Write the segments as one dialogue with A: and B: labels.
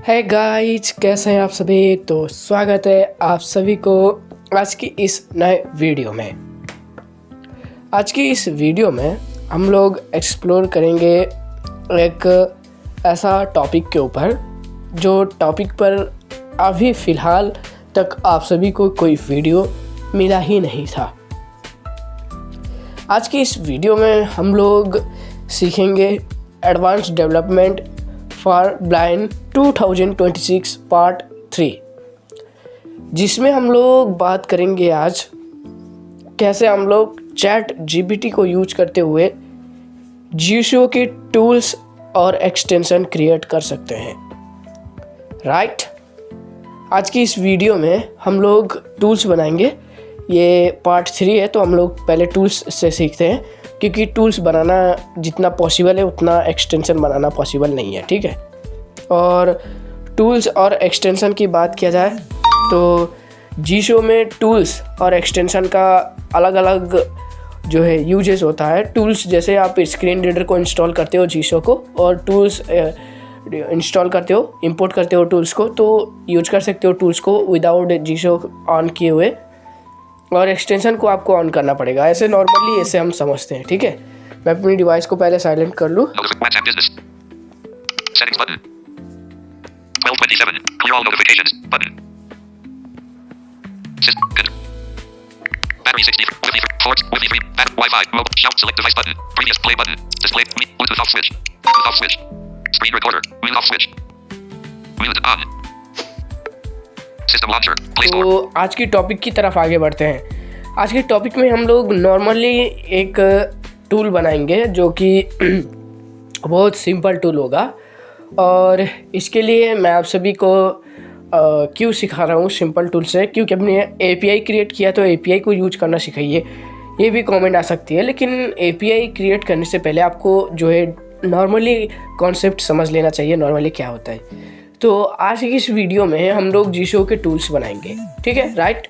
A: है गाइज, कैसे हैं आप सभी। तो स्वागत है आप सभी को आज की इस नए वीडियो में। आज की इस वीडियो में हम लोग एक्सप्लोर करेंगे एक ऐसा टॉपिक के ऊपर जो टॉपिक पर अभी फ़िलहाल तक आप सभी को कोई वीडियो मिला ही नहीं था। आज की इस वीडियो में हम लोग सीखेंगे advance development for blind 2026 part 3, जिसमें हम लोग बात करेंगे आज कैसे हम लोग चैट जीपीटी को यूज करते हुए जीशो के टूल्स और एक्सटेंशन क्रिएट कर सकते हैं। राइट, आज की इस वीडियो में हम लोग टूल्स बनाएंगे। ये पार्ट 3 है, तो हम लोग पहले टूल्स से सीखते हैं, क्योंकि टूल्स बनाना जितना पॉसिबल है उतना एक्सटेंशन बनाना पॉसिबल नहीं है। ठीक है, और टूल्स और एक्सटेंशन की बात किया जाए तो जीशो में टूल्स और एक्सटेंशन का अलग अलग जो है यूजेस होता है। टूल्स जैसे आप स्क्रीन रीडर को इंस्टॉल करते हो जीशो को, और टूल्स इंस्टॉल करते हो, इंपोर्ट करते हो टूल्स को, तो यूज कर सकते हो टूल्स को विदाउट जीशो ऑन किए हुए, और एक्सटेंशन को आपको ऑन करना पड़ेगा। ऐसे नॉर्मली ऐसे हम समझते हैं। ठीक है, मैं अपनी डिवाइस को पहले साइलेंट कर लूँ।
B: Battery 60, Wi-Fi, mode, shout, select device button, previous play button, display, Bluetooth off switch, screen recorder, mute off switch, mute on, system launcher, play store।
A: तो आज की टॉपिक की तरफ आगे बढ़ते हैं। आज के टॉपिक में हम लोग नॉर्मली एक टूल बनाएंगे जो कि बहुत सिंपल टूल होगा, और इसके लिए मैं आप सभी को क्यों सिखा रहा हूँ सिंपल टूल से, क्योंकि अपने एपीआई क्रिएट किया तो एपीआई को यूज करना सिखाइए। ये भी कमेंट आ सकती है, लेकिन एपीआई क्रिएट करने से पहले आपको जो है नॉर्मली कॉन्सेप्ट समझ लेना चाहिए, नॉर्मली क्या होता है। तो आज की इस वीडियो में हम लोग जीशो के टूल्स बनाएंगे। ठीक है, राइट।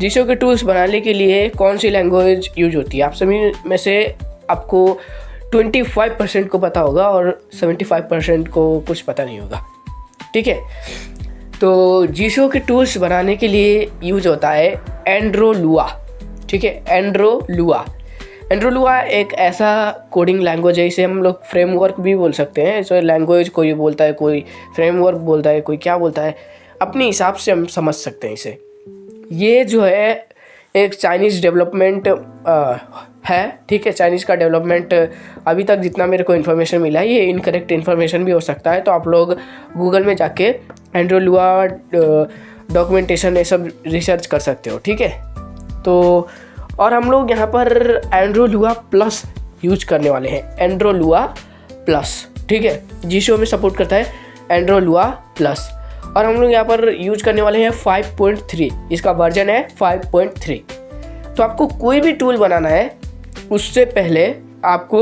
A: जीशो के टूल्स बनाने के लिए कौन सी लैंग्वेज यूज होती है, आप सभी में से आपको 25% को पता होगा और 75% को कुछ पता नहीं होगा। ठीक है, तो जीशो के टूल्स बनाने के लिए यूज होता है एंड्रोलुआ। ठीक है, एंड्रोलुआ एक ऐसा कोडिंग लैंग्वेज है, इसे हम लोग फ्रेमवर्क भी बोल सकते हैं। इसे लैंग्वेज कोई बोलता है, कोई फ्रेमवर्क बोलता है, कोई क्या बोलता है, अपने हिसाब से हम समझ सकते हैं इसे। ये जो है एक चाइनीज़ डेवलपमेंट है। ठीक है, चाइनीज़ का डेवलपमेंट अभी तक जितना मेरे को इन्फॉर्मेशन मिला है, ये इनकरेक्ट इन्फॉर्मेशन भी हो सकता है, तो आप लोग गूगल में जाके एंड्रोलुआ डॉक्यूमेंटेशन ये सब रिसर्च कर सकते हो। ठीक है, तो और हम लोग यहाँ पर एंड्रोलुआ प्लस यूज करने वाले हैं, एंड्रोलुआ प्लस। ठीक है, जीशो में सपोर्ट करता है एंड्रोलुआ प्लस, और हम लोग यहाँ पर यूज करने वाले हैं 5.3, इसका वर्जन है 5.3। तो आपको कोई भी टूल बनाना है उससे पहले आपको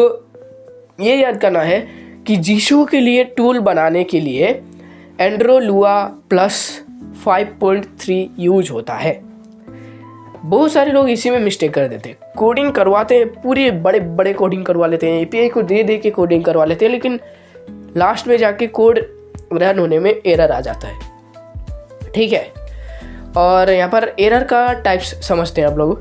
A: ये याद करना है कि जीशो के लिए टूल बनाने के लिए एंड्रोलुआ प्लस 5.3 यूज होता है। बहुत सारे लोग इसी में मिस्टेक कर देते हैं, कोडिंग करवाते हैं, पूरे बड़े बड़े कोडिंग करवा लेते हैं, एपीआई को दे के कोडिंग करवा लेते हैं, लेकिन लास्ट में जाके कोड रन होने में एरर आ जाता है। ठीक है, और यहाँ पर एरर का टाइप्स समझते हैं आप लोग।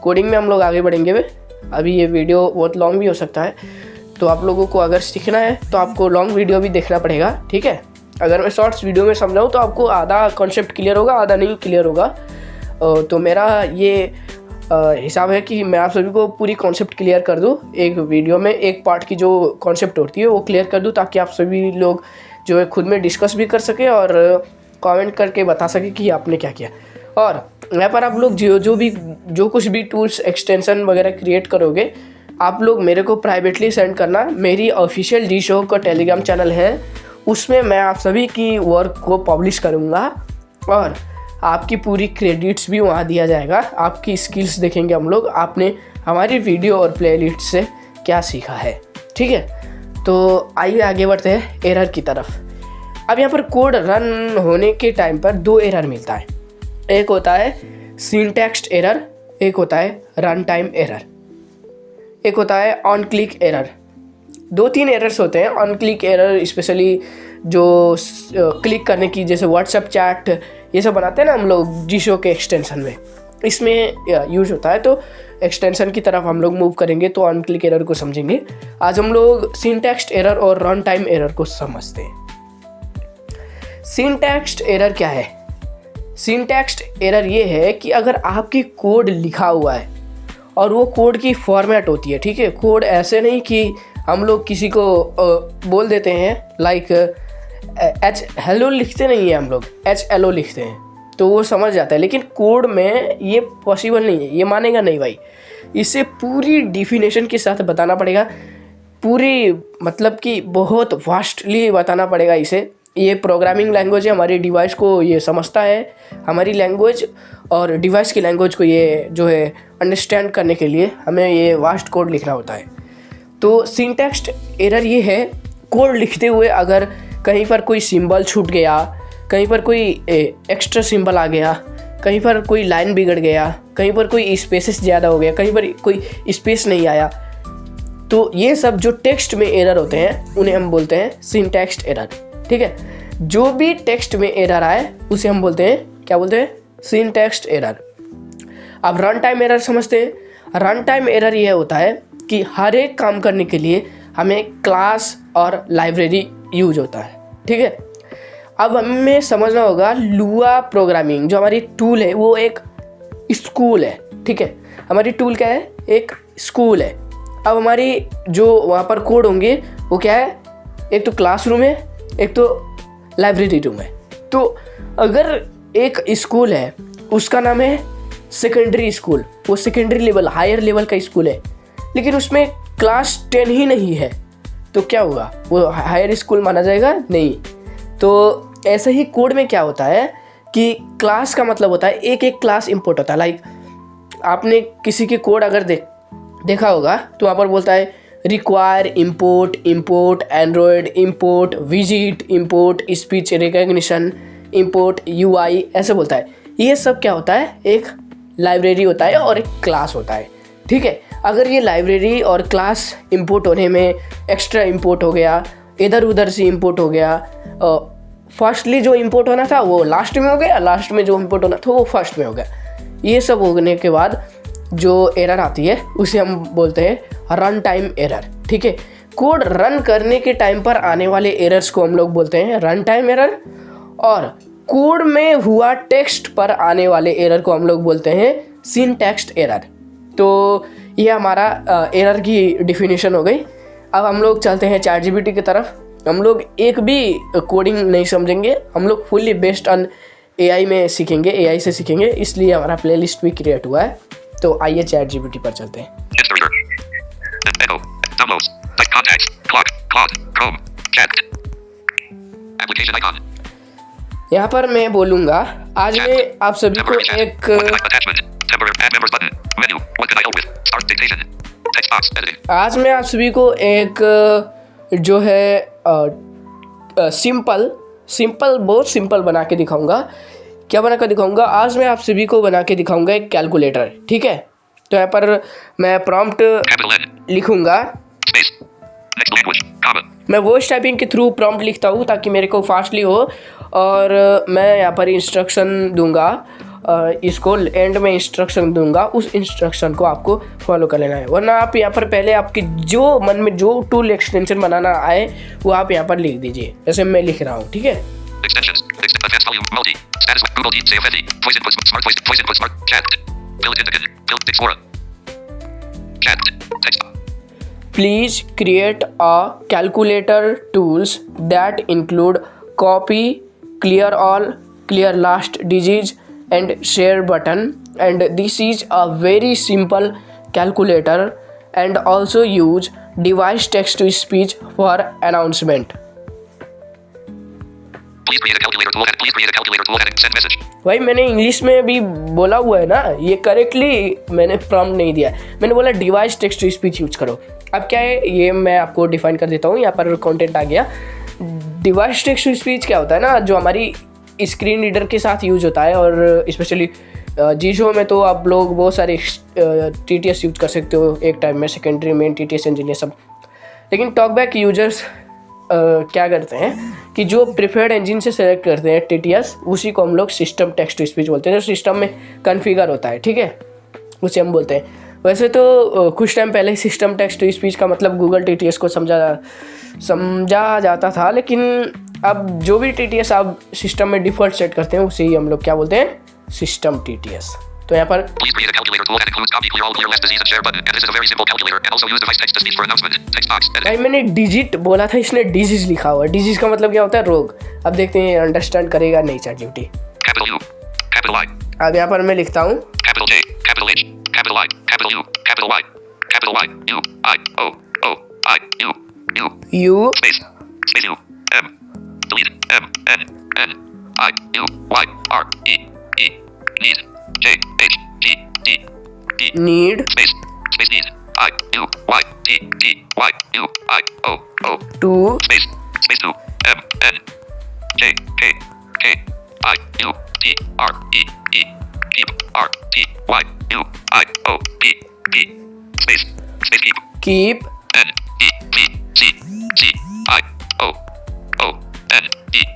A: कोडिंग में हम लोग आगे बढ़ेंगे। अभी ये वीडियो बहुत लॉन्ग भी हो सकता है, तो आप लोगों को अगर सीखना है तो आपको लॉन्ग वीडियो भी देखना पड़ेगा। ठीक है, अगर मैं शॉर्ट्स वीडियो में समझाऊँ तो आपको आधा कॉन्सेप्ट क्लियर होगा, आधा नहीं क्लियर होगा। तो मेरा ये हिसाब है कि मैं आप सभी को पूरी कॉन्सेप्ट क्लियर कर दूँ एक वीडियो में, एक पार्ट की जो कॉन्सेप्ट होती है वो क्लियर कर दूँ, ताकि आप सभी लोग जो है खुद में डिस्कस भी कर सके और कमेंट करके बता सके कि आपने क्या किया। और यहाँ पर आप लोग जो कुछ भी टूल्स एक्सटेंशन वगैरह क्रिएट करोगे, आप लोग मेरे को प्राइवेटली सेंड करना। मेरी ऑफिशियल जीशो का टेलीग्राम चैनल है, उसमें मैं आप सभी की वर्क को पब्लिश करूँगा, और आपकी पूरी क्रेडिट्स भी वहाँ दिया जाएगा। आपकी स्किल्स देखेंगे हम लोग, आपने हमारी वीडियो और प्लेलिस्ट से क्या सीखा है। ठीक है, तो आइए आगे बढ़ते हैं एरर की तरफ। अब यहाँ पर कोड रन होने के टाइम पर दो एरर मिलता है, एक होता है सिंटैक्स एरर, एक होता है रन टाइम एरर, एक होता है ऑन क्लिक एरर। 2-3 एरर्स होते हैं। ऑन क्लिक एरर स्पेशली जो क्लिक करने की, जैसे व्हाट्सएप चैट ये सब बनाते हैं ना हम लोग जीशो के एक्सटेंशन में, इसमें यूज होता है। तो एक्सटेंशन की तरफ हम लोग मूव करेंगे तो ऑन क्लिक एरर को समझेंगे। आज हम लोग सिंटैक्स एरर और रन टाइम एरर को समझते हैं। सिंटैक्स एरर क्या है? सिंटैक्स एरर ये है कि अगर आपकी कोड लिखा हुआ है और वो कोड की फॉर्मेट होती है, ठीक है, कोड ऐसे नहीं कि हम लोग किसी को बोल देते हैं लाइक एच हेलो लिखते नहीं है, हम लोग HLO लिखते हैं तो वो समझ जाता है, लेकिन कोड में ये पॉसिबल नहीं है, ये मानेगा नहीं भाई। इसे पूरी डिफिनेशन के साथ बताना पड़ेगा, पूरी मतलब कि बहुत वास्टली बताना पड़ेगा इसे। ये प्रोग्रामिंग लैंग्वेज है, हमारी डिवाइस को ये समझता है, हमारी लैंग्वेज और डिवाइस की लैंग्वेज को ये जो है अंडरस्टैंड करने के लिए हमें ये वास्ट कोड लिखना होता है। तो सिंटैक्स एरर ये है, कोड लिखते हुए अगर कहीं पर कोई सिंबल छूट गया, कहीं पर कोई एक्स्ट्रा सिंबल आ गया, कहीं पर कोई लाइन बिगड़ गया, कहीं पर कोई स्पेसेस ज़्यादा हो गया, कहीं पर कोई स्पेस नहीं आया, तो ये सब जो टेक्स्ट में एरर होते हैं उन्हें हम बोलते हैं सिंटैक्स एरर, ठीक है। जो भी टेक्स्ट में एरर आए उसे हम बोलते हैं, क्या बोलते हैं? Syntax error. अब रन टाइम एरर समझते हैं। रन टाइम एरर ये होता है कि हर एक काम करने के लिए हमें क्लास और लाइब्रेरी यूज होता है, ठीक है। अब हमें समझना होगा लुआ प्रोग्रामिंग जो हमारी टूल है वो एक स्कूल है, ठीक है। हमारी टूल क्या है? एक स्कूल है। अब हमारी जो वहाँ पर कोड होंगे वो क्या है? एक तो क्लासरूम है, एक तो लाइब्रेरी रूम है। तो अगर एक स्कूल है उसका नाम है सेकेंडरी स्कूल, वो सेकेंडरी लेवल हायर लेवल का स्कूल है, लेकिन उसमें क्लास 10 ही नहीं है, तो क्या होगा? वो हायर स्कूल माना जाएगा? नहीं। तो ऐसे ही कोड में क्या होता है कि क्लास का मतलब होता है एक एक क्लास इंपोर्ट होता है। लाइक आपने किसी के कोड अगर देखा होगा तो वहाँ पर बोलता है require import, import Android, import visit, import speech recognition, import UI, ऐसे बोलता है। ये सब क्या होता है? एक लाइब्रेरी होता है और एक क्लास होता है, ठीक है। अगर ये लाइब्रेरी और क्लास इंपोर्ट होने में एक्स्ट्रा इंपोर्ट हो गया, इधर उधर से इंपोर्ट हो गया, फर्स्टली जो इंपोर्ट होना था वो लास्ट में हो गया, लास्ट में जो इंपोर्ट होना था वो फर्स्ट में हो गया, ये सब होने के बाद जो एरर आती है उसे हम बोलते हैं रन टाइम एरर, ठीक है। कोड रन करने के टाइम पर आने वाले एरर्स को हम लोग बोलते हैं रन टाइम एरर, और कोड में हुआ टेक्स्ट पर आने वाले एरर को हम लोग बोलते हैं सिंटैक्स एरर। तो ये हमारा एरर की डिफिनीशन हो गई। अब हम लोग चलते हैं ChatGPT की तरफ। हम लोग एक भी कोडिंग नहीं समझेंगे, हम लोग फुल्ली बेस्ड ऑन AI में सीखेंगे, AI से सीखेंगे, इसलिए हमारा प्लेलिस्ट भी क्रिएट हुआ है। तो आइए ChatGPT पर चलते हैं।
B: Echo, downloads, like contacts, clock, Claude, Chrome, chat, application icon,
A: यहाँ पर मैं बोलूँगा आज मैं आप सभी को
B: temporary chat,
A: एक
B: what can I attachment, temporary add members button, menu, what can I help with, start dictation, text box, editing,
A: आज मैं आप सभी को एक जो है सिंपल बहुत सिंपल बना के दिखाऊंगा। क्या बना कर दिखाऊंगा? आज मैं आप सभी को बना के दिखाऊंगा एक कैलकुलेटर, ठीक है। तो यहाँ पर मैं प्रॉम्प्ट
B: capital N,
A: लिखूंगा।
B: space, next language, comma,
A: मैं वॉइस टाइपिंग के थ्रू प्रॉम्प्ट लिखता हूँ ताकि मेरे को फास्टली हो, और मैं यहाँ पर इंस्ट्रक्शन दूंगा, इसको एंड में इंस्ट्रक्शन दूंगा, उस इंस्ट्रक्शन को आपको फॉलो कर लेना है। वरना आप यहाँ पर पहले आपकी जो मन में जो टूल एक्सटेंशन बनाना आए वो आप यहाँ पर लिख दीजिए, जैसे मैं लिख रहा हूँ, ठीक है।
B: extensions, advanced volume, multi, status, Google Deep, save any, voice input, voice input, smart, chat, build indicator, build Dixora, chat, text,
A: Please create a calculator tools that include copy, clear all, clear last digits, and share button. And this is a very simple calculator, and also use device text to speech for announcement.
B: please create a calculator tool, please create a calculator tool, and send message,
A: भाई मैंने English में भी बोला हुआ है ना, ये correctly मैंने प्रॉम्प्ट नहीं दिया, मैंने बोला device text to speech use करो। अब क्या है ये मैं आपको डिफाइन कर देता हूँ। यहाँ पर कंटेंट आ गया। डिवाइस टेक्स्ट टू स्पीच क्या होता है ना, जो हमारी स्क्रीन रीडर के साथ यूज होता है, और स्पेशली जीशो में तो आप लोग बहुत सारे TTS यूज कर सकते हो एक टाइम में, सेकेंडरी मेन TTS इंजीनियर सब। लेकिन टॉकबैक यूजर्स क्या करते हैं कि जो प्रिफर्ड इंजन से सेलेक्ट करते हैं TTS, उसी को हम लोग सिस्टम टेक्स्ट टू स्पीच बोलते हैं, जो सिस्टम में कॉन्फ़िगर होता है, ठीक है, उसे हम बोलते हैं। वैसे तो कुछ टाइम पहले सिस्टम टेक्स्ट टू स्पीच का मतलब गूगल TTS को समझा जाता था, लेकिन अब जो भी TTS आप सिस्टम में डिफ़ॉल्ट सेट करते हैं उसे ही हम लोग क्या बोलते हैं, सिस्टम TTS। तो यहाँ पर
B: Please create a calculator tool that includes copy, clear all, clear less disease and share button. And this is a very simple calculator. And also use device text to speech for announcement. Text box. Edit.
A: भाई मैंने digit बोला था, इसने disease लिखा हुआ है। Disease का मतलब क्या होता है, रोग। अब देखते हैं अंडरस्टैंड करेगा नहीं ChatGPT।
B: Capital U. Capital I.
A: अब यहाँ पर मैं लिखता हूँ
B: Capital J. Capital H. Capital I. Capital U. Capital Y. Capital Y. U. I. O. O. I. U. U.
A: U
B: Space. Space U. M. Delete. M. N. N. I. U. Y. R. E. E. Need. J. H. G. D. D.
A: need
B: Space. Space need. I. U. Y. T. T. Y. U. I. O. O.
A: to
B: Space. Space 2. M. N. J. K. K. I. U. T. R. E. E. Keep. R. T. Y. U. I. O. P. P. Space. Space keep.
A: keep
B: N. E. V. C. C. I. O. O. N. E.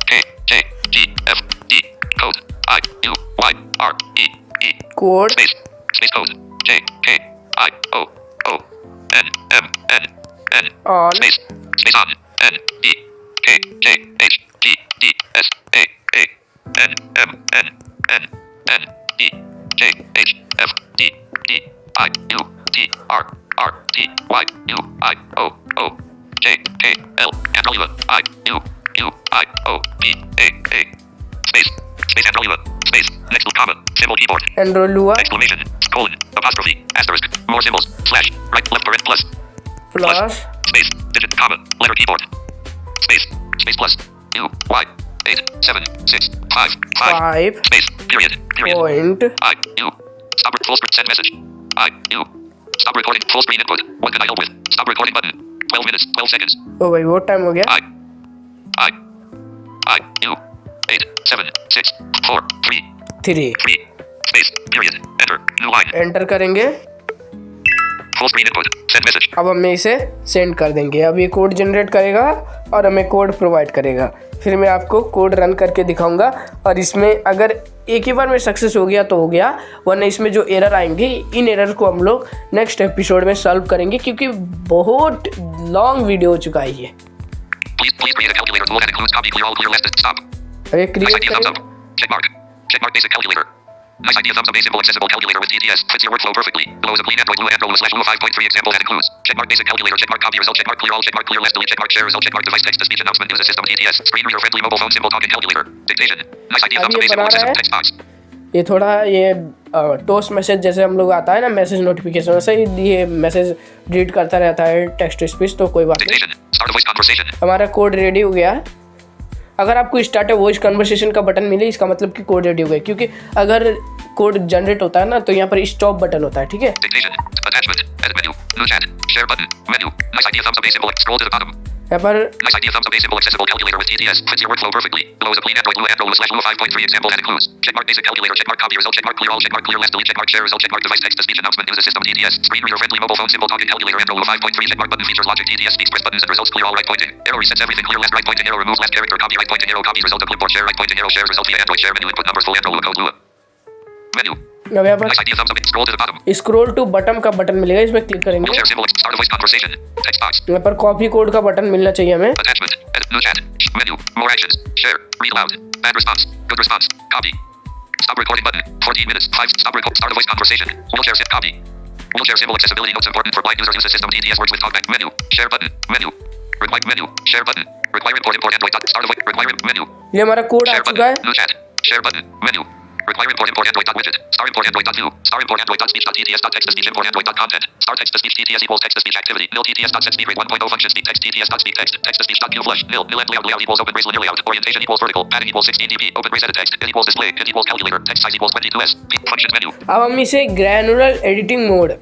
B: K. J. G. F. D. Code. I. U. Y. R. E. E.
A: code
B: Space. Space code. J. K. I. O. O. N. M. N. N.
A: on
B: Space. Space on. N. E. K. J. H. G. D. S. A. A. N. M. N. N. N. E. J. H. F. D. D. I. U. T. R. R. T. Y. U. I. O. O. J. K. L. Androlula. I. U. U. I. O. P. A. A. Space. Space Androlula. Space. Next comma. Symbol keyboard.
A: Androlua
B: Exclamation. Colon. Apostrophe. Asterisk. More symbols. Slash. Right. Left. Parent. Plus.
A: plus
B: Space. Digit. Comma. Letter keyboard. Space. Space plus. U. Y. 8. 7. 6. 5. 5.
A: 5
B: Space. Period. Period.
A: point
B: I. U. Stop. Full screen. Send message. I. U. Stop recording. Full screen input. What can I help with? Stop recording button. 12 minutes. 12 seconds.
A: ओ भाई वो time हो गया।
B: I. U. 8. 7. 6. 4. 3.
A: 3
B: 3. Space. Period. Enter. New line.
A: Enter करेंगे।
B: Full screen input. Send message.
A: अब हम इसे send कर देंगे। अब ये कोड जनरेट करेगा और हमें कोड प्रोवाइड करेगा। फिर मैं आपको कोड रन करके दिखाऊंगा, और इसमें अगर एक ही बार में सक्सेस हो गया तो हो गया, वरना इसमें जो एरर आएंगे इन एरर को हम लोग नेक्स्ट एपिसोड में सॉल्व करेंगे, क्योंकि बहुत लॉन्ग वीडियो हो चुका है ये।
B: Please create a calculator tool that includes copy, clear all, clear less. Stop.
A: अब ये
B: Nice
A: क्रिएट
B: idea. Thumbs
A: करें।
B: up. Check mark. Check mark. Basic calculator. Nice idea. Thumbs up. A simple, accessible calculator with TTS. Fits your workflow perfectly. Below is a clean Android Lua Android /Lua 5.3 example that includes check mark. Basic calculator. Check mark. Copy result. Check mark. Clear all. Check mark. Clear less. Delete. Check mark. Share result. Check mark. Device text to speech announcement. Use a system TTS. Screen reader friendly mobile phone simple talking calculator. Dictation. Nice idea.
A: अब
B: Thumbs up.
A: ये
B: A simple,
A: बना रहा
B: accessible
A: है।
B: text box.
A: ये थोड़ा ये toast message जैसे हम लोग आता है ना, मैसेज नोटिफिकेशन, वैसे ही ये मैसेज रीड करता रहता है टेक्स्ट टू स्पीच, तो कोई बात नहीं।
B: Dictation. Start a voice conversation.
A: हमारा कोड रेडी हो गया। अगर आपको स्टार्ट वॉइस कन्वर्सेशन का बटन मिले, इसका मतलब कि कोड रेडी हो गया, क्योंकि अगर कोड जनरेट होता है ना तो यहाँ पर स्टॉप बटन होता है, ठीक है।
B: Dictation. Attachment. Edit menu. New chat. Share button. Menu. Nice idea. Thumbs up. A simple. Scroll to the bottom.
A: यहाँ पर
B: Nice idea. Thumbs up. A simple, accessible calculator with TTS. Fits your workflow perfectly. Below is a clean Android Lua Android /Lua 5.3 example that includes check mark. Basic calculator. Check mark. Copy result. Check mark. Clear all. Check mark. Clear less. Delete. Check mark. Share result. Check mark. Device text to speech announcement. Use a system TTS. Screen reader friendly mobile phone simple talking calculator. Android Lua 5.3. Check mark button. Features logic TTS. Speaks press buttons and results. Clear all. Right pointing. Arrow resets everything. Clear left. Right pointing arrow. Remove last character. Copy. Right pointing arrow. Copies result of clipboard. Share. Right pointing arrow. Share result via Android. Share menu. Input numbers. Full Android Lua code Lua. Menu.
A: अब यहाँ
B: Nice idea. Thumbs up. Scroll to the bottom.
A: पर scroll two button का button मिलेगा, इसमें click करेंगे।
B: Wheelchair symbol. Start a voice conversation. Text box.
A: यहाँ पर copy code का बटन मिलना चाहिए हमें।
B: Attachment. Edit. New chat. Menu. More actions. Share. Read aloud. Bad response. Good response. Copy. Stop recording button. 14 minutes. 5. Stop record. Start a voice conversation. Wheelchair sit. Copy. Wheelchair symbol. Accessibility notes important for blind users. Use the system TTS words with talkback. Menu. Share button. Menu. Require menu. Share button. Require import Android. Start a voice. Require menu.
A: ये हमारा code आ
B: Share
A: चुका
B: button.
A: है।
B: New chat. Share button. Menu. Require import Android.widget. Star import Android.view. Star import Android.speech.tts.text-to-speech. Import Android.content. Star text-to-speech TTS equals text-to-speech activity. Nil TTS.set-speech rate 1.0 function speed text TTS.speak text. Text-to-speech.q flush. Nil and layout equals open bracelet layout. Orientation equals vertical. Padding equals 16 dp. Open brace edit text. It equals display. It equals calculator. Text size equals 22s. Function menu.
A: अब हम इसे granular editing mode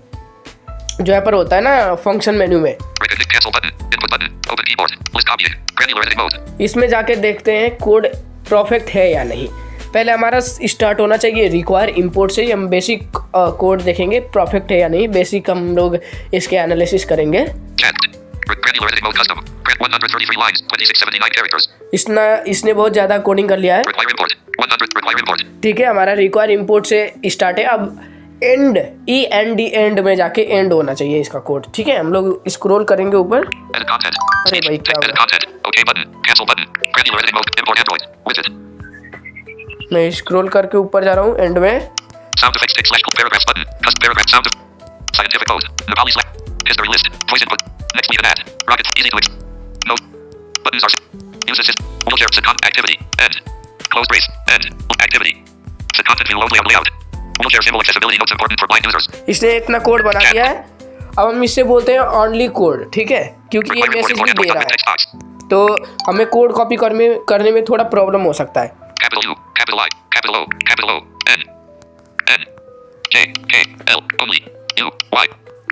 A: जो यहाँ पर होता है ना function menu में,
B: Recognize cancel button. Input button. Open keyboard. List copying. Granular editing mode.
A: इसमें जाके देखते हैं कोड परफेक्ट है या नहीं। पहले हमारा स्टार्ट होना चाहिए रिक्वायर इंपोर्ट से ही। हम बेसिक कोड देखेंगे परफेक्ट है या नहीं। बेसिक हम लोग इसके एनालिसिस करेंगे।
B: Chat. Granular editing mode custom. Print 133 lines, 2679 characters.
A: इसने बहुत ज़्यादा कोडिंग कर लिया है।
B: Require import. 100 require import.
A: ठीक है, हमारा रिक्वायर इंपोर्ट से स्टार्ट है। अब एंड एंड में जाके एंड होना चाहिए इसका कोड। ठीक है, हम लोग स्क्रॉल करेंगे ऊपर।
B: Edit content.
A: अरे भाई क्या
B: Edit
A: हुआ?
B: content. OK button. Cancel button. Granular editing mode. Import Android. Widget.
A: मैं स्क्रॉल करके ऊपर जा रहा हूँ एंड में।
B: Sound effects tick slash paragraphs button. Custom paragraph sound. Scientific pose. Nepali select. History list. Voice input. Next lead and add. Rocket. Easy to no. Buttons are use assist. Wheelchair. Second activity. End. Close brace. End. Activity. Second view load layout. Wheelchair symbol accessibility notes important for blind users.
A: इसने इतना code बना दिया है। अब हम इससे बोलते हैं ओनली कोड। ठीक है, क्योंकि ये मैसेज भी दे रहा है तो हमें कोड कॉपी करने में थोड़ा प्रॉब्लम हो सकता है।
B: Capital U, capital I, capital O, capital O, N, N, K, K, L, only, U, Y,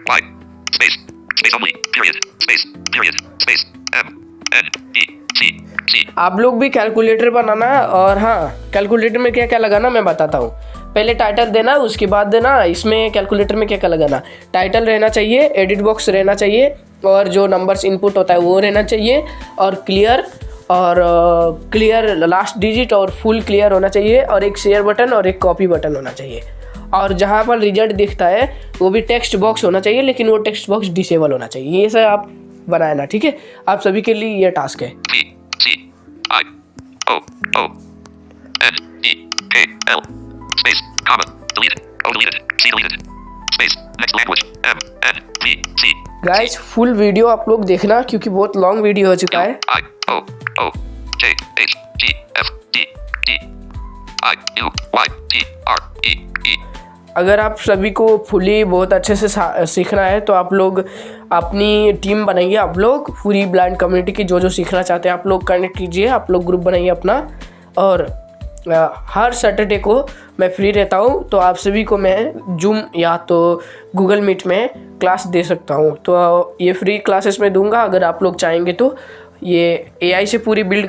B: Y, space, space only, period, space, M, N, E, C, C.
A: आप लोग भी कैलकुलेटर बनाना, और हाँ कैलकुलेटर में क्या क्या लगाना मैं बताता हूँ। पहले टाइटल देना, उसके बाद देना इसमें कैलकुलेटर में क्या क्या लगाना। टाइटल रहना चाहिए, एडिट बॉक्स रहना चाहिए, और जो नंबर्स इनपुट होता है वो रहना चाहिए, और क्लियर लास्ट डिजिट और फुल क्लियर होना चाहिए, और एक शेयर बटन और एक कॉपी बटन होना चाहिए। और जहाँ पर रिजल्ट दिखता है वो भी टेक्स्ट बॉक्स होना चाहिए, लेकिन वो टेक्स्ट बॉक्स डिसेबल होना चाहिए। ये सब आप बनाए ना। ठीक है, आप सभी के लिए ये टास्क है।
B: P, C, I, O, O, N, E, K, L, space, comma, deleted, O deleted, C deleted, space, next language, M, N, V, C.
A: Guys full video आप लोग देखना, क्योंकि बहुत लॉन्ग वीडियो हो चुका है।
B: I, O, O, J, H, G, F, D, D, I, U, Y, T, R, E, E.
A: अगर आप सभी को फुली बहुत अच्छे से सीखना है तो आप लोग अपनी टीम बनाइए। आप लोग पूरी ब्लाइंड कम्युनिटी की जो सीखना चाहते हैं आप लोग कनेक्ट कीजिए। आप लोग ग्रुप बनाइए अपना, और हर सैटरडे को मैं फ्री रहता हूँ, तो आप सभी को मैं जूम या तो गूगल मीट में क्लास दे सकता हूँ। तो ये फ्री क्लासेस में दूंगा। अगर आप लोग चाहेंगे तो ये AI से पूरी बिल्ड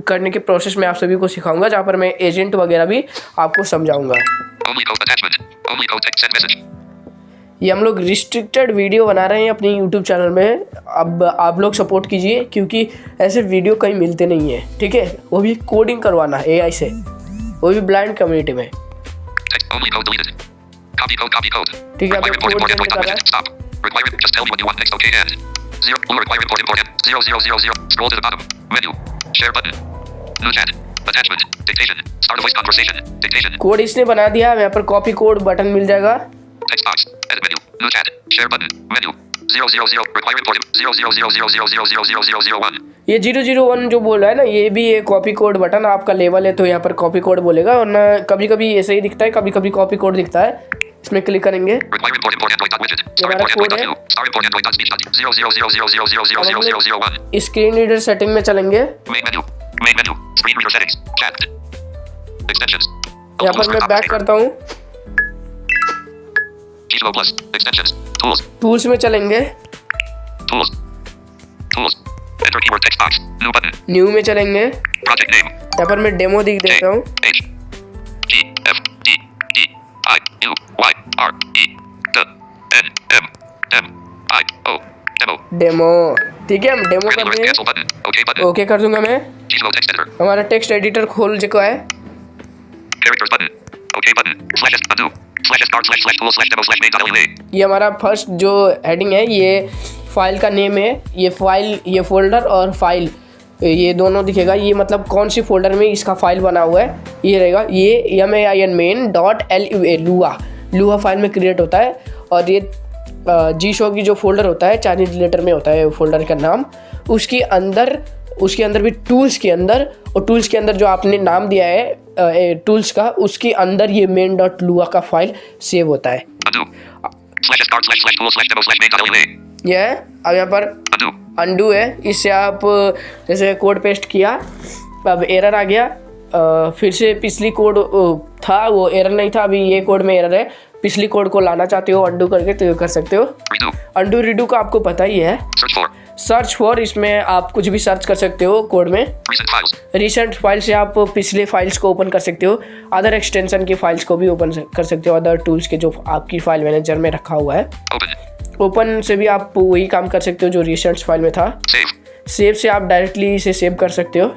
A: करने के प्रोसेस में आप सभी को सिखाऊंगा, जहाँ पर मैं एजेंट वगैरह भी आपको समझाऊंगा।
B: Only code attachment. Only code text send message.
A: ये हम लोग रिस्ट्रिक्टेड वीडियो बना रहे हैं अपने यूट्यूब चैनल में। अब आप लोग सपोर्ट कीजिए, क्योंकि ऐसे वीडियो कहीं मिलते नहीं है। ठीक है, वो भी कोडिंग करवाना है AI से, वो भी ब्लाइंड कम्युनिटी में।
B: Text only code deleted. Copy code.
A: ठीक है, अब
B: Require import
A: कोड
B: endpoint
A: करने
B: dot
A: का
B: widget. Stop. Require just tell me when you want next. OK end. 0. Blue require import end. 0000. Scroll to the bottom. Menu. Share button. New chat. Attachment. Dictation. Start a voice conversation. Dictation.
A: Code इसने बना दिया। यहाँ पर copy code button मिल जाएगा।
B: Text box. Edit menu. New chat. Share button. Menu. 000. Require import 00000000001.
A: ये 001 जो बोल रहा है ना, ये भी ये कॉपी कोड बटन आपका लेवल है तो यहाँ पर कॉपी कोड बोलेगा, और ना कभी कभी ऐसे ही दिखता है, कभी कभी कॉपी कोड दिखता है। इसमें क्लिक करेंगे।
B: Require import endpoint dot widget.
A: ये हमारा कोड है।
B: Start import endpoint dot speech dot 00000000001.
A: Screen reader setting में चलेंगे।
B: Main menu. Screen reader settings. Chat. Extensions.
A: यहाँ पर मैं बैक करता हूँ।
B: Gizmo Plus. Extensions. Tools.
A: Tools में चलेंगे।
B: Tools. Enter keyword text box. New button.
A: New में चलेंगे।
B: Project name.
A: यहाँ पर मैं डेमो दिख देता हूँ।
B: H. G. F. D. E. I. U. Y. R. E. D. N. M. M. I. O. Demo.
A: Demo. ठीक है, हम डेमो कर
B: Granular
A: देंगे।
B: cancel button. OK button.
A: Okay कर दूंगा मैं।
B: Gizmo text editor.
A: हमारा टेक्स्ट एडिटर खोल चुका है।
B: Characters button. OK button. Slash S. Undo. Slash start slash tool slash demo slash main dot LA.
A: ये हमारा फर्स्ट जो हेडिंग है, ये फाइल का नेम है। ये फाइल, ये फोल्डर और फाइल, ये दोनों दिखेगा। ये मतलब कौन सी फोल्डर में इसका फाइल बना हुआ है ये रहेगा। ये main.lua लूआ फाइल में क्रिएट होता है। और ये G-Show की जो फोल्डर होता है, चाइनीज लेटर में होता है फोल्डर का नाम, उसके अंदर भी टूल्स के अंदर, और टूल्स के अंदर जो आपने नाम दिया है टूल्स का, उसके अंदर ये main.lua का फाइल सेव होता है।
B: Undo. Slash start slash tool slash demo slash main dot LA.
A: ये है। अब यहाँ पर
B: Undo.
A: अंडू है। इससे आप जैसे कोड पेस्ट किया, अब एरर आ गया, फिर से पिछली कोड था वो एरर नहीं था, अभी ये कोड में एरर है। पिछली कोड को लाना चाहते हो अंडू करके तो ये कर सकते हो।
B: Redo.
A: अंडू रीडू का आपको पता ही है।
B: Search for.
A: सर्च फॉर, इसमें आप कुछ भी सर्च कर सकते हो कोड में।
B: Recent files.
A: रिसेंट फाइल से आप पिछले फाइल्स को ओपन कर सकते हो। अदर एक्सटेंशन की फाइल्स को भी ओपन कर सकते हो, अदर टूल्स के जो आपकी फाइल मैनेजर में रखा हुआ है।
B: Open.
A: ओपन से भी आप वही काम कर सकते हो जो रिसेंट्स फाइल में था।
B: Save.
A: सेव से आप डायरेक्टली इसे सेव कर सकते हो।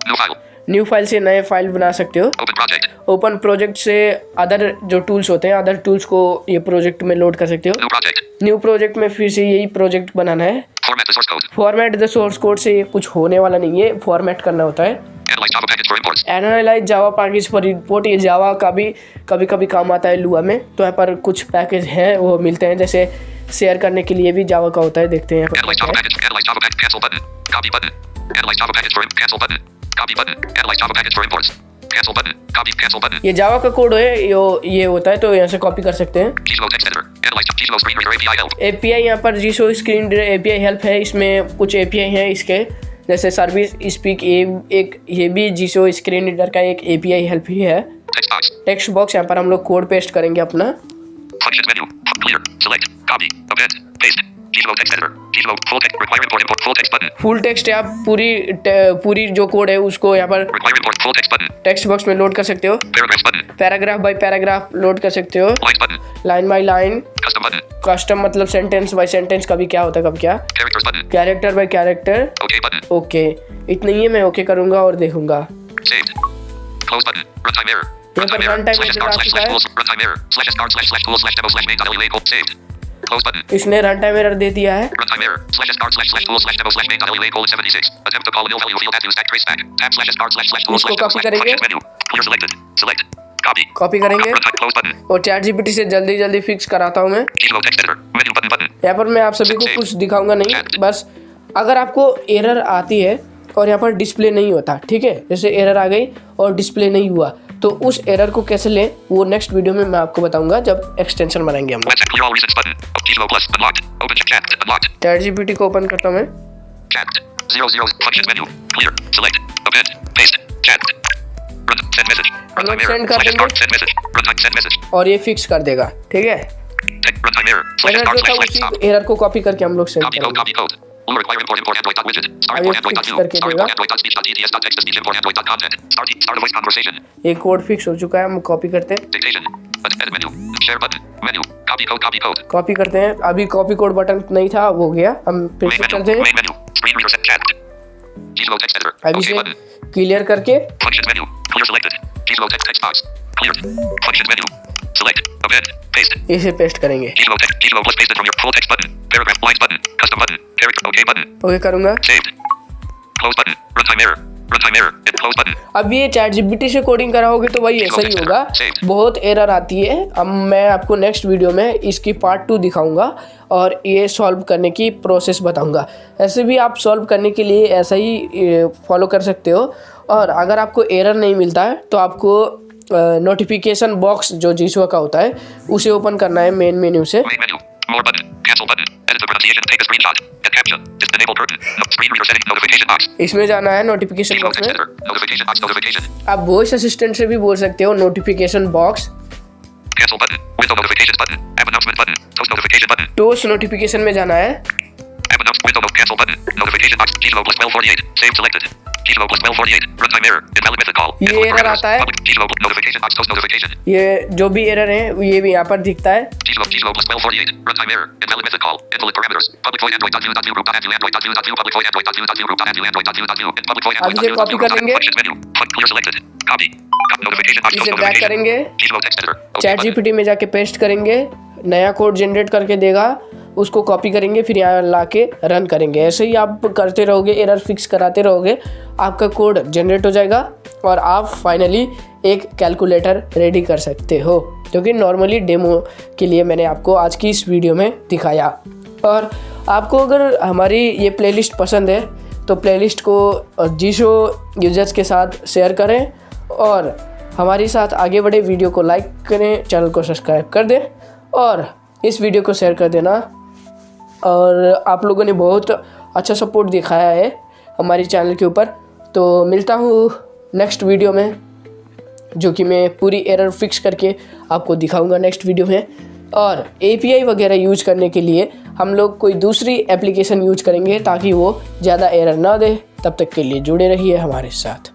B: New file.
A: न्यू फाइल से नए फाइल बना सकते हो।
B: Open project.
A: ओपन प्रोजेक्ट से अदर जो टूल्स होते हैं, अदर टूल्स को ये प्रोजेक्ट में लोड कर सकते हो।
B: New project.
A: न्यू प्रोजेक्ट में फिर से यही प्रोजेक्ट बनाना है।
B: Format the source code.
A: Format the source code से ये कुछ होने वाला नहीं है, फॉर्मेट करना होता है।
B: Analyze Java package for imports.
A: Analyse Java package for import, ये जावा का भी कभी कभी काम आता है लुआ में। तो यहाँ पर कुछ पैकेज हैं वो मिलते हैं, जैसे शेयर करने के लिए भी जावा का होता है। देखते हैं यहाँ पर
B: Analyze
A: क्या
B: Java
A: है।
B: package. Analyze Java package. Cancel button. Copy button. Analyze Java package for cancel button. Copy button. Analyze Java package for imports. Cancel button. Copy. Cancel button.
A: ये जावा का कोड है, ये होता है, तो यहाँ से कॉपी कर सकते हैं।
B: Gizmo text editor. Analyze Gizmo screen reader API help.
A: API यहाँ पर जीसो स्क्रीन एपीआई हेल्प है। इसमें कुछ एपीआई हैं इसके, जैसे सर्विस स्पीक, ये भी जीसो स्क्रीन रीडर का एक एपीआई हेल्प ही है।
B: Text box.
A: टेक्स्ट बॉक्स, यहाँ पर हम लोग कोड पेस्ट करेंगे अपना।
B: Functions menu. Clear. Select. Copy. Append. Paste. Gizmo text editor. Gizmo full text. Require import full text button.
A: Full text है, आप पूरी जो कोड है उसको यहाँ पर
B: Require import full text button.
A: Text box में लोड कर सकते हो।
B: Paragraphs button.
A: Paragraph by paragraph load कर सकते हो।
B: Lines button.
A: Line by line.
B: Custom button.
A: Custom मतलब सेंटेंस बाय सेंटेंस, कभी क्या होता है कभी क्या।
B: Characters button.
A: Character by character.
B: OK button.
A: Okay, इतना ही है, मैं ओके करूँगा और देखूंगा।
B: Saved. Close button. Runtime error.
A: यहाँ पर
B: Runtime error.
A: runtime
B: Slash
A: error
B: star
A: आ
B: slash
A: चुका है।
B: tools. Runtime error. Slash star slash tools slash demo slash main dot LE Saved. Close button.
A: इसने रन टाइम एरर दे दिया है।
B: Runtime error. Slash star slash tools slash demo slash main dot LE 76. Attempt to call a nil value field at to stack trace back. Tab slash star slash tools
A: इसको
B: slash demo
A: copy
B: slash
A: करेंगे।
B: functions menu. Clear selected. Select. Copy.
A: Copy करेंगे
B: Runtime close button.
A: और chat GPT से जल्दी जल्दी fix कराता हूँ मैं।
B: Gizmo text editor. Menu button button.
A: यहाँ पर मैं आप सभी को कुछ दिखाऊंगा नहीं, बस अगर आपको एरर आती है और यहाँ पर डिस्प्ले नहीं होता, ठीक है, जैसे एरर आ गई और डिस्प्ले नहीं हुआ, तो उस एरर को कैसे लें वो नेक्स्ट वीडियो में मैं आपको बताऊंगा जब एक्सटेंशन बनाएंगे हम।
B: Let's clear all recents button. Gizmo plus unlocked. Open chat unlocked.
A: Chat GPT को ओपन करता हूँ मैं।
B: Chat. 00 functions menu. Clear. Select. Append. Paste. Chat. Run. Send message. Runtime error.
A: send कर
B: Slash
A: देंगे।
B: star send message. Runtime send message.
A: और ये fix कर देगा, ठीक है।
B: Runtime error. Slash
A: error
B: star
A: जो था
B: slash stop.
A: उसी एरर को कॉपी करके हम लोग सेंड
B: Copy code.
A: करेंगे।
B: Copy code. Will require import Android dot widget. Star
A: अब ये
B: import Android
A: fix
B: dot
A: करके
B: Star
A: देगा।
B: import Android dot speech dot ETS dot text to speech import Android dot content. Start a voice conversation.
A: ये code fix हो चुका है, हम copy करते हैं।
B: Dictation. Edit menu. Share button. Menu. Copy code. Copy code.
A: Copy करते हैं। अभी कॉपी कोड बटन नहीं था, वो हो गया, हम
B: Main
A: पेस्ट
B: menu.
A: करते हैं।
B: Main menu. Screen reader set chat. Gizmo text editor.
A: अभी
B: OK
A: से
B: button.
A: क्लियर करके
B: Functions menu. Clear selected. Gizmo text box. Cleared. Functions menu. Select. Append. Paste.
A: इसे पेस्ट करेंगे।
B: Gizmo plus pasted from your full text button. Paragraph lines button. Custom button. Character OK button.
A: Okay करूँगा।
B: Saved. Close button. Runtime error. Runtime error. Hit close button.
A: अब ये chat GPT से coding कराओगे तो भाई ऐसा ही होगा, बहुत एरर आती है। अब मैं आपको नेक्स्ट वीडियो में इसकी पार्ट 2 दिखाऊंगा और ये सॉल्व करने की प्रोसेस बताऊंगा। ऐसे भी आप सॉल्व करने के लिए ऐसा ही फॉलो कर सकते हो। और अगर आपको एरर नहीं मिलता है तो आपको नोटिफिकेशन बॉक्स जो जीसो का होता है उसे ओपन करना है मेन मेन्यू से।
B: Main menu. More button. Cancel button. Edit the pronunciation. Take a screenshot. Get captcha. Disable curtain. Screen reader setting. Notification box.
A: इसमें जाना है नोटिफिकेशन
B: Gizmo
A: बॉक्स
B: text
A: में।
B: editor. Notification box. Notification.
A: आप voice assistant से भी बोल सकते हो notification box.
B: Cancel button. Window notifications button. App announcement button. Toast notification button.
A: Toast notification में जाना है।
B: App announcement. Window note. Cancel button. Notification box. Gizmo plus 1248. Save selected. Gizmo plus 1248. Runtime error. Invalid method call.
A: ये
B: Input
A: error
B: parameters.
A: आता है।
B: Public. Gizmo notification box. Toast notification.
A: ये जो भी error है ये भी यहाँ पर दिखता है।
B: Gizmo plus 1248. Runtime error. Invalid method call. Invalid parameters. Public void Android.view.view group dot Android.view.view. Public void Android.view.view group dot Android.view.view. Public void
A: अब इसे कॉपी कर लेंगे।
B: Functions menu. Clear selected. Copy. Notification box.
A: इसे
B: Toast
A: back
B: notification.
A: करेंगे,
B: Gizmo text editor. OK
A: chat
B: button.
A: GPT में जाके paste करेंगे, नया कोड जनरेट करके देगा, उसको कॉपी करेंगे, फिर यहाँ ला के रन करेंगे। ऐसे ही आप करते रहोगे, एरर फिक्स कराते रहोगे, आपका कोड जनरेट हो जाएगा और आप फाइनली एक कैलकुलेटर रेडी कर सकते हो, जो कि नॉर्मली डेमो के लिए मैंने आपको आज की इस वीडियो में दिखाया। और आपको अगर हमारी ये प्लेलिस्ट पसंद है तो प्लेलिस्ट को जीसो यूजर्स के साथ शेयर करें और हमारे साथ आगे बढ़े। वीडियो को लाइक करें, चैनल को सब्सक्राइब कर दें और इस वीडियो को शेयर कर देना। और आप लोगों ने बहुत अच्छा सपोर्ट दिखाया है हमारे चैनल के ऊपर। तो मिलता हूँ नेक्स्ट वीडियो में, जो कि मैं पूरी एरर फिक्स करके आपको दिखाऊंगा नेक्स्ट वीडियो में। और एपीआई वगैरह यूज करने के लिए हम लोग कोई दूसरी एप्लीकेशन यूज करेंगे ताकि वो ज़्यादा एरर ना दे। तब तक के लिए जुड़े रहिए हमारे साथ।